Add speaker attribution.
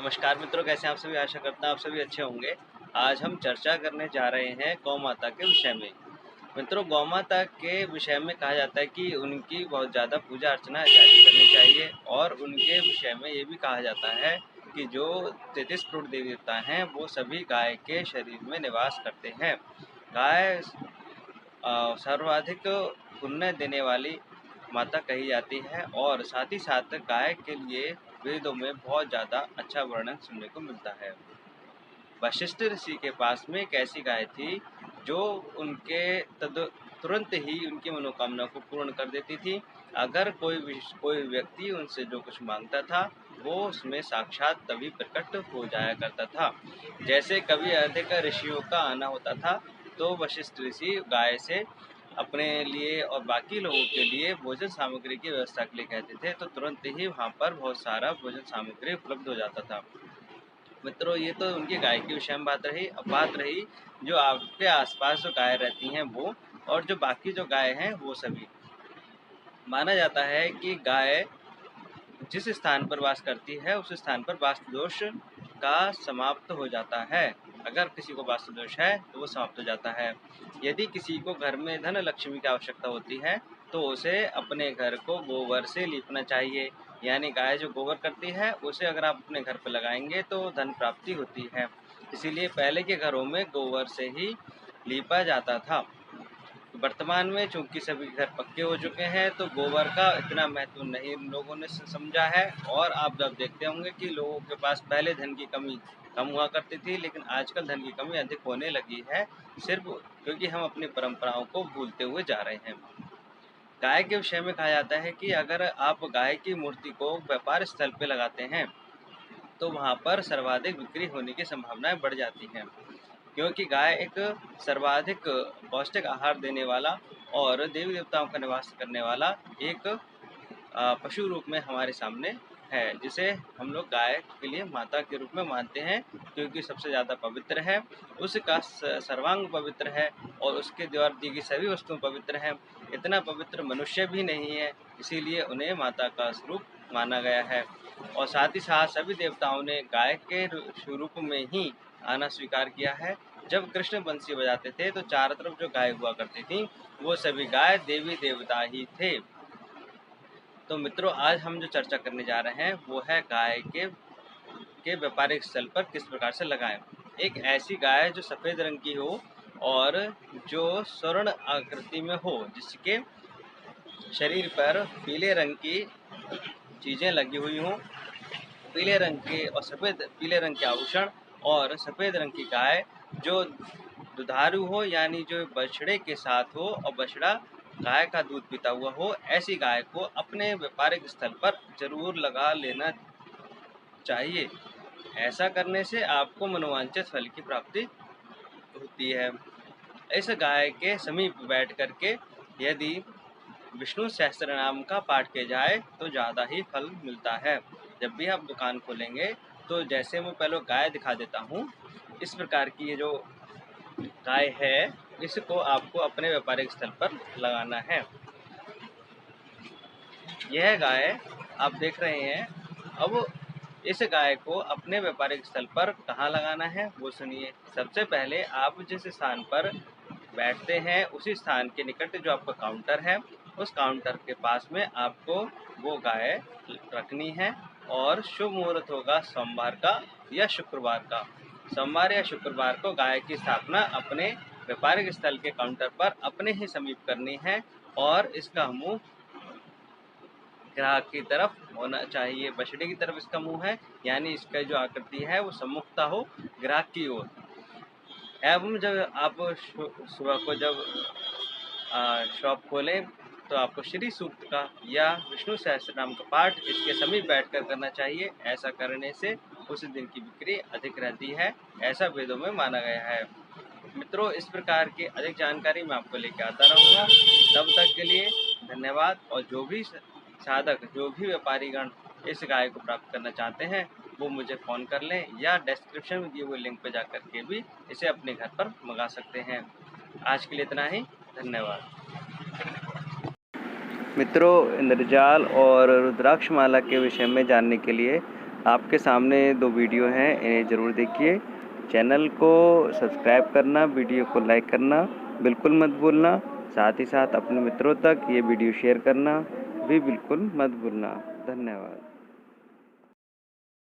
Speaker 1: नमस्कार मित्रों, कैसे हैं आप सभी। आशा करता हूँ आप सभी अच्छे होंगे। आज हम चर्चा करने जा रहे हैं गौ माता के विषय में। मित्रों, गौ माता के विषय में कहा जाता है कि उनकी बहुत ज़्यादा पूजा अर्चना इत्यादि करनी चाहिए और उनके विषय में ये भी कहा जाता है कि जो 33 करोड़ देवी देवता हैं वो सभी गाय के शरीर में निवास करते हैं। गाय सर्वाधिक पुण्य देने वाली माता कही जाती है और साथ ही साथ गाय के लिए वेदों में बहुत ज़्यादा अच्छा वर्णन सुनने को मिलता है। वशिष्ठ ऋषि के पास में एक ऐसी गाय थी जो उनके तुरंत ही उनकी मनोकामना को पूर्ण कर देती थी। अगर कोई व्यक्ति उनसे जो कुछ मांगता था वो उसमें साक्षात तभी प्रकट हो जाया करता था। जैसे कभी अधिक ऋषियों का आना होता था तो वशिष्ठ ऋषि गाय से अपने लिए और बाकी लोगों के लिए भोजन सामग्री की व्यवस्था के लिए कहते थे, तो तुरंत ही वहाँ पर बहुत सारा भोजन सामग्री उपलब्ध हो जाता था। मित्रों, ये तो उनकी गाय के विषय में बात रही। अब बात रही जो आपके आसपास जो गाय रहती हैं वो, और जो बाकी जो गाय हैं वो सभी। माना जाता है कि गाय जिस स्थान पर वास करती है उस स्थान पर वास्तु दोष का समाप्त हो जाता है। अगर किसी को वास्तु दोष है तो वो समाप्त हो जाता है। यदि किसी को घर में धन लक्ष्मी की आवश्यकता होती है तो उसे अपने घर को गोबर से लीपना चाहिए। यानी गाय जो गोबर करती है उसे अगर आप अपने घर पर लगाएंगे तो धन प्राप्ति होती है। इसीलिए पहले के घरों में गोबर से ही लीपा जाता था। वर्तमान में चूंकि सभी घर पक्के हो चुके हैं तो गोबर का इतना महत्व नहीं लोगों ने समझा है। और आप जब देखते होंगे कि लोगों के पास पहले धन की कमी कम हुआ करती थी, लेकिन आजकल धन की कमी अधिक होने लगी है, सिर्फ क्योंकि हम अपनी परंपराओं को भूलते हुए जा रहे हैं। गाय के विषय में कहा जाता है कि अगर आप गाय की मूर्ति को व्यापार स्थल पर लगाते हैं तो वहाँ पर सर्वाधिक बिक्री होने की संभावनाएं बढ़ जाती हैं, क्योंकि गाय एक सर्वाधिक पौष्टिक आहार देने वाला और देवी देवताओं का निवास करने वाला एक पशु रूप में हमारे सामने है, जिसे हम लोग गाय के लिए माता के रूप में मानते हैं, क्योंकि सबसे ज़्यादा पवित्र है, उसका सर्वांग पवित्र है और उसके द्वारा दी गई सभी वस्तुएं पवित्र हैं। इतना पवित्र मनुष्य भी नहीं है, इसीलिए उन्हें माता का स्वरूप माना गया है। और साथ ही साथ सभी देवताओं ने गाय के स्वरूप में ही आना स्वीकार किया है। जब कृष्ण बंसी बजाते थे तो चारों तरफ जो गाय हुआ करती थी वो सभी गाय देवी देवता ही थे। तो मित्रों, आज हम जो चर्चा करने जा रहे हैं वो है गाय के व्यापारिक स्थल पर किस प्रकार से लगाएं। एक ऐसी गाय जो सफ़ेद रंग की हो और जो स्वर्ण आकृति में हो, जिसके शरीर पर पीले रंग की चीज़ें लगी हुई हों, पीले रंग के और सफ़ेद पीले रंग के आभूषण और सफ़ेद रंग की गाय जो दुधारू हो, यानी जो बछड़े के साथ हो और बछड़ा गाय का दूध पीता हुआ हो, ऐसी गाय को अपने व्यापारिक स्थल पर जरूर लगा लेना चाहिए। ऐसा करने से आपको मनोवांछित फल की प्राप्ति होती है। इस गाय के समीप बैठ करके यदि विष्णु सहस्त्रनाम का पाठ किया जाए तो ज़्यादा ही फल मिलता है। जब भी आप दुकान खोलेंगे तो जैसे मैं पहले गाय दिखा देता हूँ, इस प्रकार की ये जो गाय है इसको आपको अपने व्यापारिक स्थल पर लगाना है। यह गाय आप देख रहे हैं। अब इस गाय को अपने व्यापारिक स्थल पर कहाँ लगाना है वो सुनिए। सबसे पहले आप जिस स्थान पर बैठते हैं उसी स्थान के निकट जो आपका काउंटर है, उस काउंटर के पास में आपको वो गाय रखनी है। और शुभ मुहूर्त होगा सोमवार का या शुक्रवार का। सोमवार या शुक्रवार को गाय की स्थापना अपने व्यापारिक स्थल के काउंटर पर अपने ही समीप करनी है और इसका मुंह ग्राहक की तरफ होना चाहिए। बछड़े की तरफ इसका मुंह है, यानी इसका जो आकृति है वो सम्मुखता हो ग्राहक की ओर। एवं जब आप सुबह को जब शॉप खोलें तो आपको श्री सूक्त का या विष्णु सहस्त्रनाम का पाठ इसके समीप बैठकर करना चाहिए। ऐसा करने से उस दिन की बिक्री अधिक रहती है, ऐसा वेदों में माना गया है। मित्रों, इस प्रकार की अधिक जानकारी मैं आपको लेकर आता रहूँगा। तब तक के लिए धन्यवाद। और जो भी साधक, जो भी व्यापारीगण इस गाय को प्राप्त करना चाहते हैं वो मुझे फ़ोन कर लें या डिस्क्रिप्शन में दिए हुए लिंक पर जा कर के भी इसे अपने घर पर मंगा सकते हैं। आज के लिए इतना ही। धन्यवाद। मित्रों, इंद्रजाल और रुद्राक्ष माला के विषय में जानने के लिए आपके सामने 2 वीडियो हैं, इन्हें ज़रूर देखिए। चैनल को सब्सक्राइब करना, वीडियो को लाइक करना बिल्कुल मत भूलना। साथ ही साथ अपने मित्रों तक ये वीडियो शेयर करना भी बिल्कुल मत भूलना। धन्यवाद।